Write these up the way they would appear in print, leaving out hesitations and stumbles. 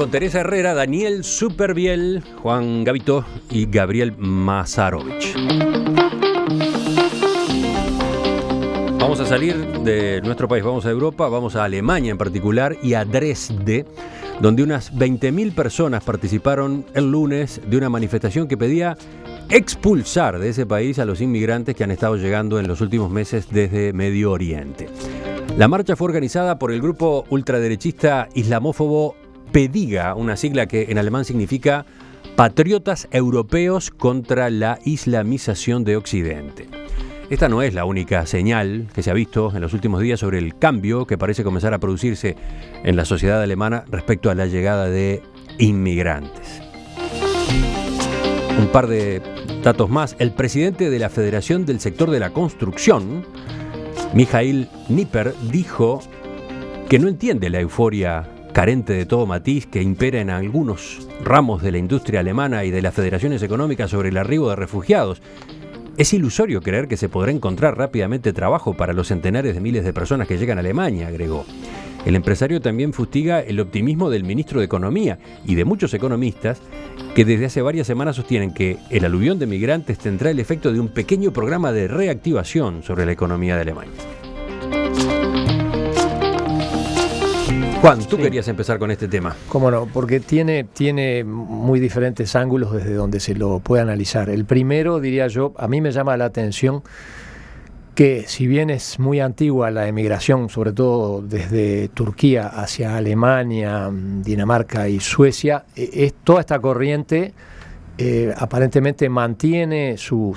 con Teresa Herrera, Daniel Superviel, Juan Gavito y Gabriel Mazarovich. Vamos a salir de nuestro país, vamos a Europa, vamos a Alemania en particular y a Dresde, donde unas 20.000 personas participaron el lunes de una manifestación que pedía expulsar de ese país a los inmigrantes que han estado llegando en los últimos meses desde Medio Oriente. La marcha fue organizada por el grupo ultraderechista islamófobo PEDIGA, una sigla que en alemán significa Patriotas Europeos contra la Islamización de Occidente. Esta no es la única señal que se ha visto en los últimos días sobre el cambio que parece comenzar a producirse en la sociedad alemana respecto a la llegada de inmigrantes. Un par de datos más. El presidente de la Federación del Sector de la Construcción, Michael Nipper, dijo que no entiende la euforia carente de todo matiz que impera en algunos ramos de la industria alemana y de las federaciones económicas sobre el arribo de refugiados. Es ilusorio creer que se podrá encontrar rápidamente trabajo para los centenares de miles de personas que llegan a Alemania, agregó. El empresario también fustiga el optimismo del ministro de Economía y de muchos economistas que desde hace varias semanas sostienen que el aluvión de migrantes tendrá el efecto de un pequeño programa de reactivación sobre la economía de Alemania. Juan, tú querías empezar con este tema. Cómo no, porque tiene muy diferentes ángulos desde donde se lo puede analizar. El primero, diría yo, a mí me llama la atención que si bien es muy antigua la emigración, sobre todo desde Turquía hacia Alemania, Dinamarca y Suecia, toda esta corriente aparentemente mantiene su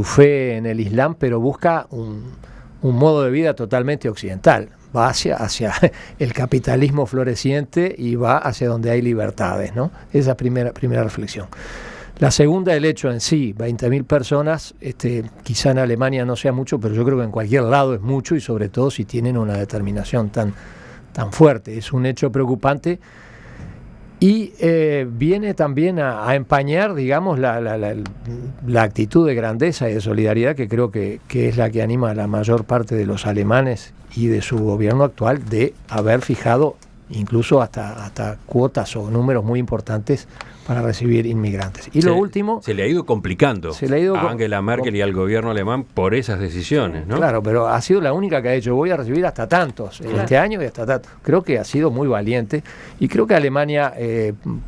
fe en el Islam, pero busca un modo de vida totalmente occidental. Va hacia el capitalismo floreciente y va hacia donde hay libertades, ¿no? Esa primera reflexión. La segunda, el hecho en sí, 20.000 personas, quizá en Alemania no sea mucho, pero yo creo que en cualquier lado es mucho y sobre todo si tienen una determinación tan fuerte. Es un hecho preocupante y viene también a empañar, digamos, la actitud de grandeza y de solidaridad que creo que es la que anima a la mayor parte de los alemanes y de su gobierno actual de haber fijado incluso hasta cuotas o números muy importantes para recibir inmigrantes. Y lo último... Se le ha ido complicando a Angela Merkel y al gobierno alemán por esas decisiones, ¿no? Claro, pero ha sido la única que ha dicho, voy a recibir hasta tantos este año y hasta tantos. Creo que ha sido muy valiente y creo que Alemania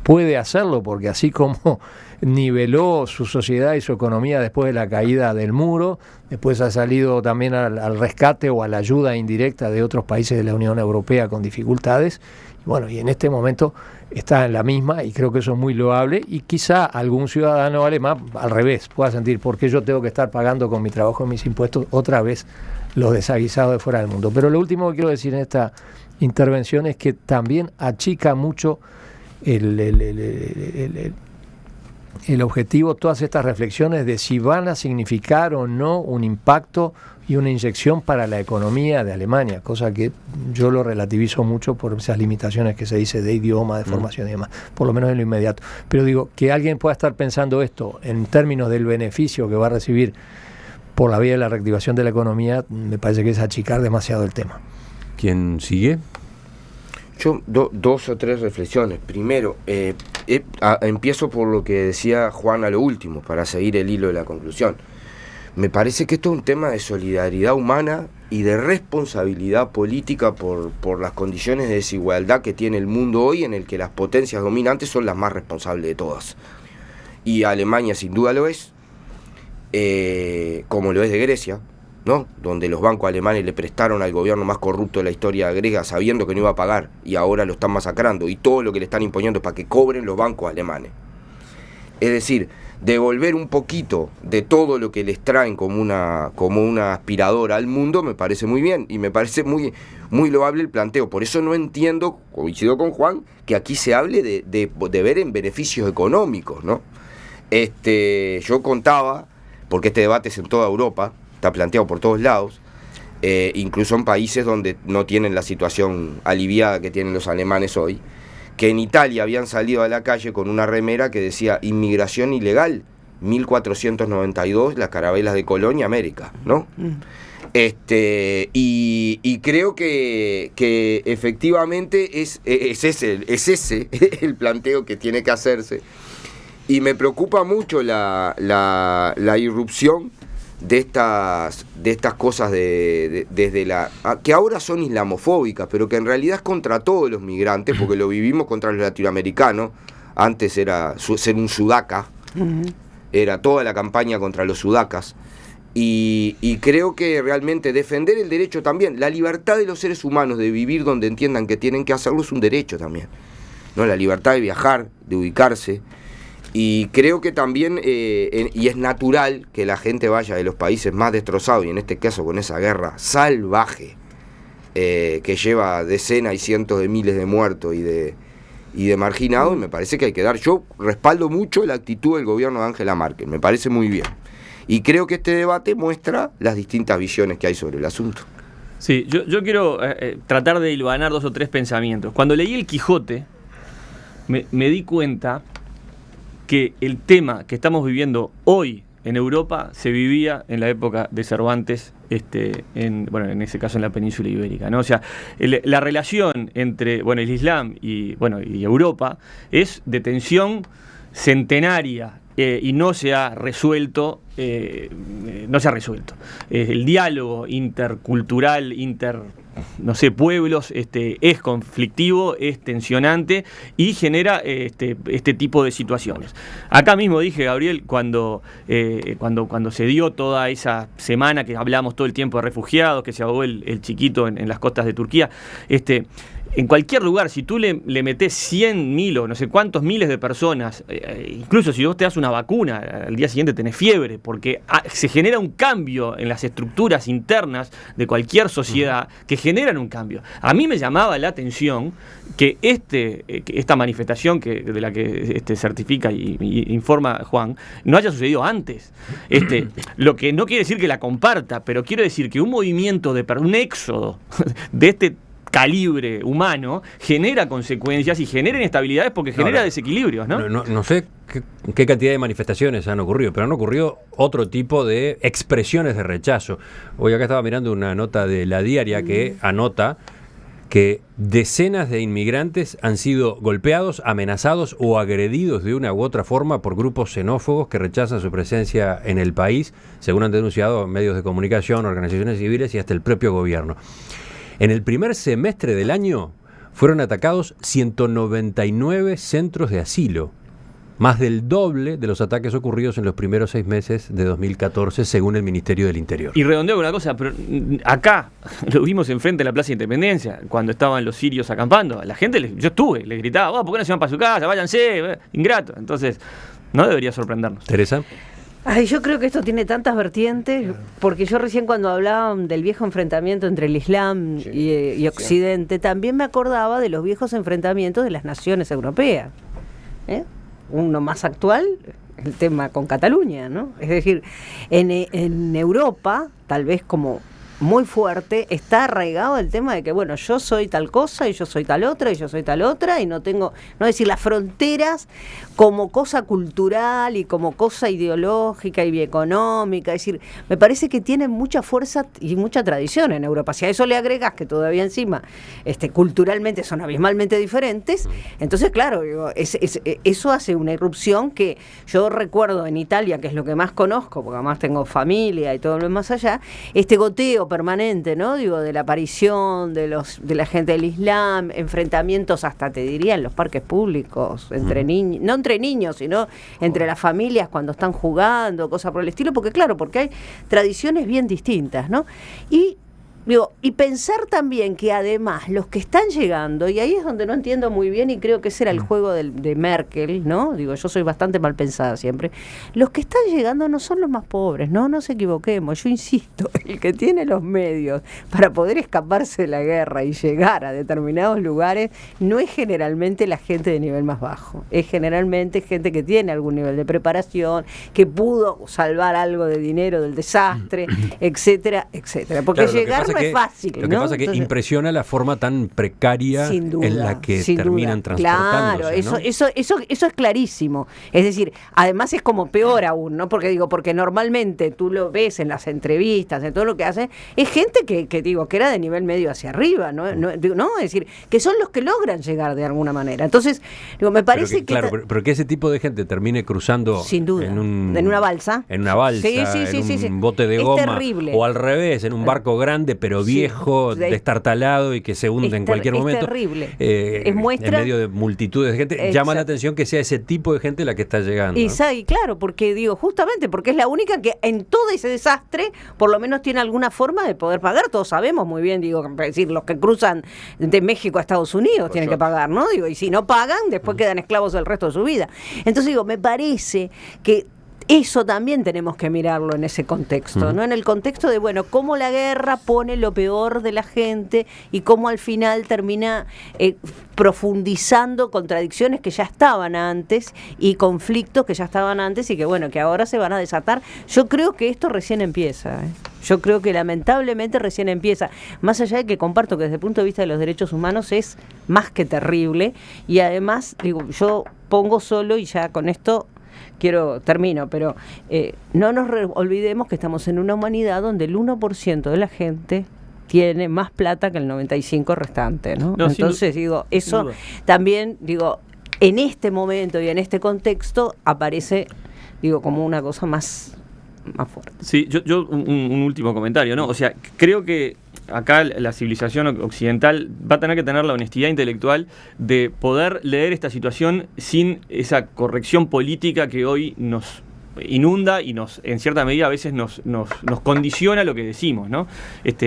puede hacerlo porque así como niveló su sociedad y su economía después de la caída del muro, después ha salido también al rescate o a la ayuda indirecta de otros países de la Unión Europea con dificultades. Bueno, y en este momento está en la misma y creo que eso es muy loable y quizá algún ciudadano alemán al revés pueda sentir por qué yo tengo que estar pagando con mi trabajo y mis impuestos otra vez los desaguisados de fuera del mundo. Pero lo último que quiero decir en esta intervención es que también achica mucho el objetivo, todas estas reflexiones de si van a significar o no un impacto y una inyección para la economía de Alemania, cosa que yo lo relativizo mucho por esas limitaciones que se dice de idioma, de formación y demás, por lo menos en lo inmediato. Pero digo, que alguien pueda estar pensando esto en términos del beneficio que va a recibir por la vía de la reactivación de la economía, me parece que es achicar demasiado el tema. ¿Quién sigue? Yo, dos o tres reflexiones. Primero, empiezo por lo que decía Juan a lo último, para seguir el hilo de la conclusión. Me parece que esto es un tema de solidaridad humana y de responsabilidad política por las condiciones de desigualdad que tiene el mundo hoy, en el que las potencias dominantes son las más responsables de todas. Y Alemania sin duda lo es, como lo es de Grecia, ¿no? Donde los bancos alemanes le prestaron al gobierno más corrupto de la historia griega sabiendo que no iba a pagar y ahora lo están masacrando y todo lo que le están imponiendo es para que cobren los bancos alemanes. Es decir, devolver un poquito de todo lo que les traen como una aspiradora al mundo me parece muy bien y me parece muy, muy loable el planteo. Por eso no entiendo, coincido con Juan, que aquí se hable de ver en beneficios económicos, ¿no? Yo contaba, porque este debate es en toda Europa, está planteado por todos lados, incluso en países donde no tienen la situación aliviada que tienen los alemanes hoy, que en Italia habían salido a la calle con una remera que decía inmigración ilegal, 1492, las carabelas de Colonia, América, ¿no? Y creo que efectivamente es ese el planteo que tiene que hacerse. Y me preocupa mucho la irrupción de estas cosas desde que ahora son islamofóbicas, pero que en realidad es contra todos los migrantes, porque lo vivimos contra los latinoamericanos. Antes era ser un sudaca, era toda la campaña contra los sudacas. Y creo que realmente defender el derecho también, la libertad de los seres humanos de vivir donde entiendan que tienen que hacerlo es un derecho también, ¿no? La libertad de viajar, de ubicarse. Y creo que también, y es natural que la gente vaya de los países más destrozados, y en este caso con esa guerra salvaje, que lleva decenas y cientos de miles de muertos y de marginados, y me parece que hay que dar. Yo respaldo mucho la actitud del gobierno de Angela Merkel, me parece muy bien. Y creo que este debate muestra las distintas visiones que hay sobre el asunto. Sí, yo quiero tratar de hilvanar 2 o 3 pensamientos. Cuando leí El Quijote, me di cuenta que el tema que estamos viviendo hoy en Europa se vivía en la época de Cervantes, en ese caso en la península ibérica, ¿no? O sea, la relación entre el Islam y Europa es de tensión centenaria. Y no se ha resuelto, el diálogo intercultural, pueblos, es conflictivo, es tensionante y genera este tipo de situaciones. Acá mismo dije, Gabriel, cuando se dio toda esa semana que hablamos todo el tiempo de refugiados, que se ahogó el chiquito en las costas de Turquía, en cualquier lugar, si tú le metés 100.000 o no sé cuántos miles de personas, incluso si vos te das una vacuna, al día siguiente tenés fiebre, porque se genera un cambio en las estructuras internas de cualquier sociedad que generan un cambio. A mí me llamaba la atención que esta manifestación de la que certifica y informa Juan no haya sucedido antes. Lo que no quiere decir que la comparta, pero quiero decir que un movimiento un éxodo de este calibre humano genera consecuencias y genera inestabilidades porque genera desequilibrios, ¿no? No sé qué cantidad de manifestaciones han ocurrido, pero han ocurrido otro tipo de expresiones de rechazo. Hoy acá estaba mirando una nota de La Diaria que anota que decenas de inmigrantes han sido golpeados, amenazados o agredidos de una u otra forma por grupos xenófobos que rechazan su presencia en el país, según han denunciado medios de comunicación, organizaciones civiles y hasta el propio gobierno. En el primer semestre del año fueron atacados 199 centros de asilo, más del doble de los ataques ocurridos en los primeros 6 meses de 2014, según el Ministerio del Interior. Y redondeo con una cosa, pero acá lo vimos enfrente de la Plaza de Independencia, cuando estaban los sirios acampando. La gente, yo estuve, les gritaba, ¿por qué no se van para su casa? Váyanse, ingrato. Entonces, no debería sorprendernos. Teresa. Ay, yo creo que esto tiene tantas vertientes, porque yo recién cuando hablaban del viejo enfrentamiento entre el Islam y Occidente, también me acordaba de los viejos enfrentamientos de las naciones europeas. Uno más actual, el tema con Cataluña, ¿no? Es decir, en Europa, tal vez como muy fuerte, está arraigado el tema de que, bueno, yo soy tal cosa y yo soy tal otra y yo soy tal otra y no decir, las fronteras como cosa cultural y como cosa ideológica y económica, es decir, me parece que tienen mucha fuerza y mucha tradición en Europa. Si a eso le agregas que todavía encima culturalmente son abismalmente diferentes, entonces claro, eso hace una irrupción que yo recuerdo en Italia, que es lo que más conozco, porque además tengo familia y todo lo demás allá, goteo permanente, ¿no? De la aparición de la gente del Islam, enfrentamientos hasta, te diría, en los parques públicos, entre niños, no entre niños, sino entre las familias cuando están jugando, cosas por el estilo, porque hay tradiciones bien distintas, ¿no? Y pensar también que además los que están llegando, y ahí es donde no entiendo muy bien, y creo que ese era el juego de Merkel, ¿no? Yo soy bastante mal pensada siempre. Los que están llegando no son los más pobres, no nos equivoquemos. Yo insisto, el que tiene los medios para poder escaparse de la guerra y llegar a determinados lugares no es generalmente la gente de nivel más bajo. Es generalmente gente que tiene algún nivel de preparación, que pudo salvar algo de dinero del desastre, etcétera, etcétera. Porque claro, llegar no es fácil. Lo que pasa es que Entonces, impresiona la forma tan precaria sin duda, en la que sin terminan duda. transportándose. Claro, ¿no? eso es clarísimo. Es decir, además es como peor aún, ¿no? Porque normalmente tú lo ves en las entrevistas, en todo lo que hacen, es gente que era de nivel medio hacia arriba, ¿no? Es decir, que son los que logran llegar de alguna manera. Entonces, me parece pero que ese tipo de gente termine cruzando sin duda, en una balsa. En una balsa, en un bote de goma. Terrible. O al revés, en un barco grande pero viejo, destartalado y que se hunde en cualquier momento. Es terrible. En medio de multitudes de gente. Exacto. Llama la atención que sea ese tipo de gente la que está llegando. Y claro, porque justamente porque es la única que en todo ese desastre por lo menos tiene alguna forma de poder pagar. Todos sabemos muy bien, es decir, los que cruzan de México a Estados Unidos tienen que pagar, ¿no? Y si no pagan, después quedan esclavos el resto de su vida. Entonces me parece que eso también tenemos que mirarlo en ese contexto, ¿no? En el contexto de, cómo la guerra pone lo peor de la gente y cómo al final termina profundizando contradicciones que ya estaban antes y conflictos que ya estaban antes y que ahora se van a desatar. Yo creo que esto recién empieza, Yo creo que lamentablemente recién empieza. Más allá de que comparto que desde el punto de vista de los derechos humanos es más que terrible y además, yo pongo solo y ya con esto termino, pero no nos olvidemos que estamos en una humanidad donde el 1% de la gente tiene más plata que el 95% restante, ¿no? Entonces, eso también, en este momento y en este contexto aparece, como una cosa más fuerte. Sí, yo un último comentario, ¿no? O sea, creo que acá la civilización occidental va a tener que tener la honestidad intelectual de poder leer esta situación sin esa corrección política que hoy nos inunda y en cierta medida a veces nos condiciona lo que decimos, ¿no?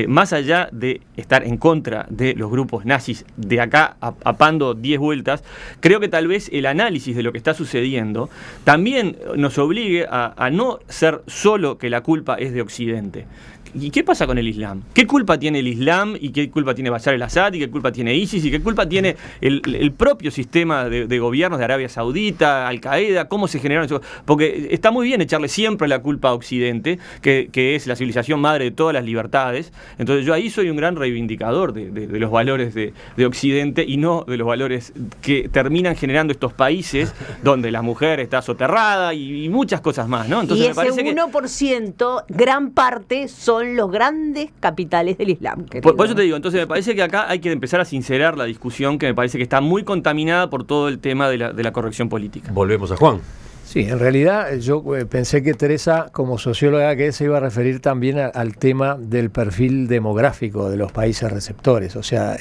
Más allá de estar en contra de los grupos nazis de acá apando 10 vueltas, creo que tal vez el análisis de lo que está sucediendo también nos obligue a no ser solo que la culpa es de Occidente. ¿Y qué pasa con el Islam? ¿Qué culpa tiene el Islam? ¿Y qué culpa tiene Bashar el-Assad? ¿Y qué culpa tiene ISIS? ¿Y qué culpa tiene el propio sistema de gobiernos de Arabia Saudita, Al-Qaeda? ¿Cómo se generaron eso? Porque está muy bien echarle siempre la culpa a Occidente, que es la civilización madre de todas las libertades. Entonces yo ahí soy un gran reivindicador de los valores de Occidente y no de los valores que terminan generando estos países donde la mujer está soterrada y muchas cosas más, ¿no? Entonces, y ese 1%, gran parte son los grandes capitales del Islam. Por eso te digo, entonces me parece que acá hay que empezar a sincerar la discusión, que me parece que está muy contaminada por todo el tema de la corrección política. Volvemos a Juan. Sí, en realidad yo pensé que Teresa, como socióloga que es, se iba a referir también al tema del perfil demográfico de los países receptores. O sea,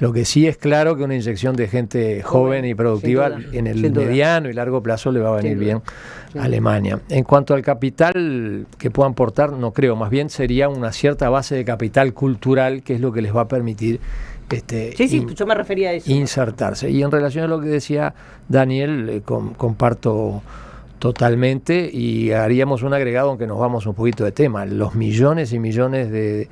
lo que sí es claro que una inyección de gente joven y productiva en el mediano y largo plazo le va a venir bien a Alemania. En cuanto al capital que puedan aportar, no creo, más bien sería una cierta base de capital cultural, que es lo que les va a permitir yo me refería a eso. Insertarse. Y en relación a lo que decía Daniel, comparto totalmente y haríamos un agregado, aunque nos vamos un poquito de tema. Los millones y millones de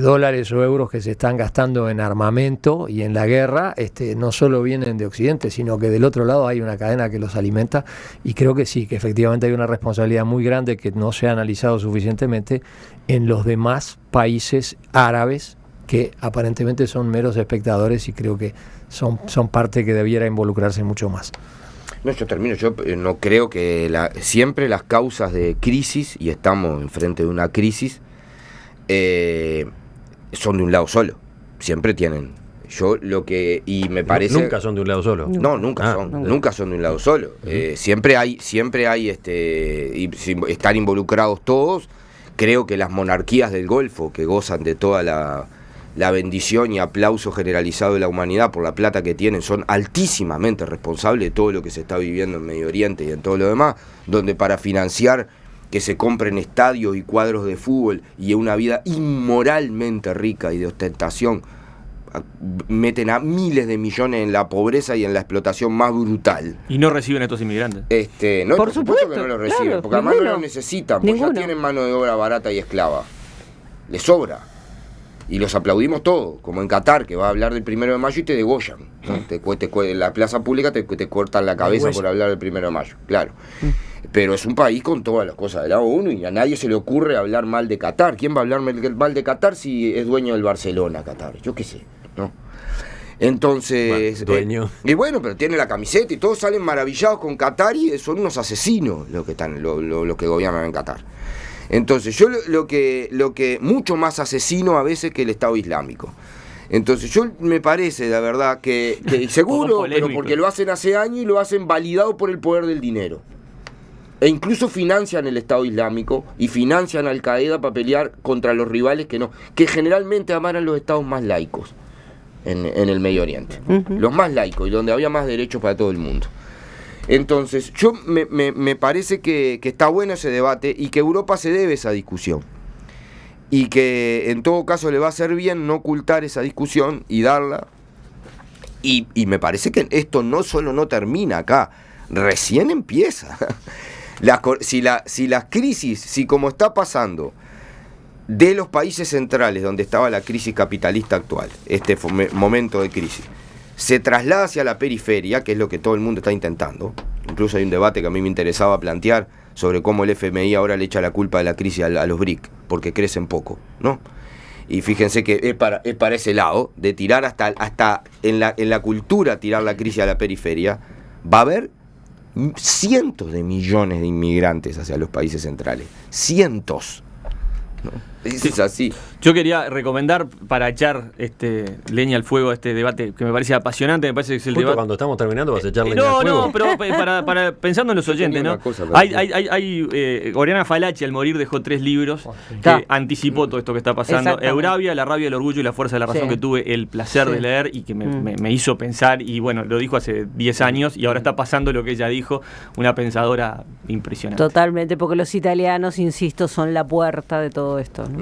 dólares o euros que se están gastando en armamento y en la guerra, no solo vienen de Occidente, sino que del otro lado hay una cadena que los alimenta, y creo que sí, que efectivamente hay una responsabilidad muy grande que no se ha analizado suficientemente en los demás países árabes, que aparentemente son meros espectadores, y creo que son parte que debiera involucrarse mucho más. No, yo termino. Yo no creo que siempre las causas de crisis, y estamos enfrente de una crisis, son de un lado solo. Siempre tienen. Y me parece. Nunca son de un lado solo. No, nunca son de un lado solo. Siempre hay están involucrados todos. Creo que las monarquías del Golfo, que gozan de toda la bendición y aplauso generalizado de la humanidad por la plata que tienen, son altísimamente responsables de todo lo que se está viviendo en Medio Oriente y en todo lo demás, donde para financiar que se compren estadios y cuadros de fútbol y una vida inmoralmente rica y de ostentación, meten a miles de millones en la pobreza y en la explotación más brutal. Y no reciben a estos inmigrantes. No, por supuesto que no los reciben, porque además no lo necesitan, porque ya tienen mano de obra barata y esclava. Les sobra. Y los aplaudimos todos, como en Qatar, que va a hablar del 1 de mayo y te degollan, ¿no? En la plaza pública te cortan la cabeza por hablar del 1 de mayo, claro. Pero es un país con todas las cosas de la ONU y a nadie se le ocurre hablar mal de Qatar. ¿Quién va a hablar mal de Qatar si es dueño del Barcelona, Qatar? Yo qué sé, ¿no? Entonces, dueño. y bueno, pero tiene la camiseta y todos salen maravillados con Qatar y son unos asesinos los que están, los que gobiernan en Qatar. Entonces, yo lo que mucho más asesino a veces que el Estado Islámico. Entonces, yo me parece, la verdad, que seguro, pero porque lo hacen hace años y lo hacen validado por el poder del dinero. E incluso financian el Estado Islámico y financian a Al Qaeda para pelear contra los rivales que generalmente amaran los estados más laicos en el Medio Oriente. Los más laicos y donde había más derechos para todo el mundo. Entonces, yo me parece que está bueno ese debate y que Europa se debe esa discusión. Y que en todo caso le va a hacer bien no ocultar esa discusión y darla. Y me parece que esto no solo no termina acá, recién empieza. Si las crisis, si como está pasando de los países centrales donde estaba la crisis capitalista actual, este momento de crisis, se traslada hacia la periferia, que es lo que todo el mundo está intentando. Incluso hay un debate que a mí me interesaba plantear sobre cómo el FMI ahora le echa la culpa de la crisis a los BRIC, porque crecen poco, ¿no? Y fíjense que es para ese lado, de tirar hasta en la cultura, tirar la crisis a la periferia, va a haber cientos de millones de inmigrantes hacia los países centrales. Cientos. ¿No? Es así. Yo quería recomendar para echar leña al fuego este debate que me parece apasionante, me parece que es el Justo debate. cuando estamos terminando vas a echar leña al fuego. No, pero para pensando en los oyentes, ¿no? Oriana Fallaci al morir dejó 3 libros que anticipó todo esto que está pasando. Euravia, La rabia, el orgullo y la fuerza de la razón, que tuve el placer de leer y que me hizo pensar, y bueno, lo dijo hace 10 años y ahora está pasando lo que ella dijo, una pensadora impresionante. Totalmente, porque los italianos, insisto, son la puerta de todo esto, ¿no?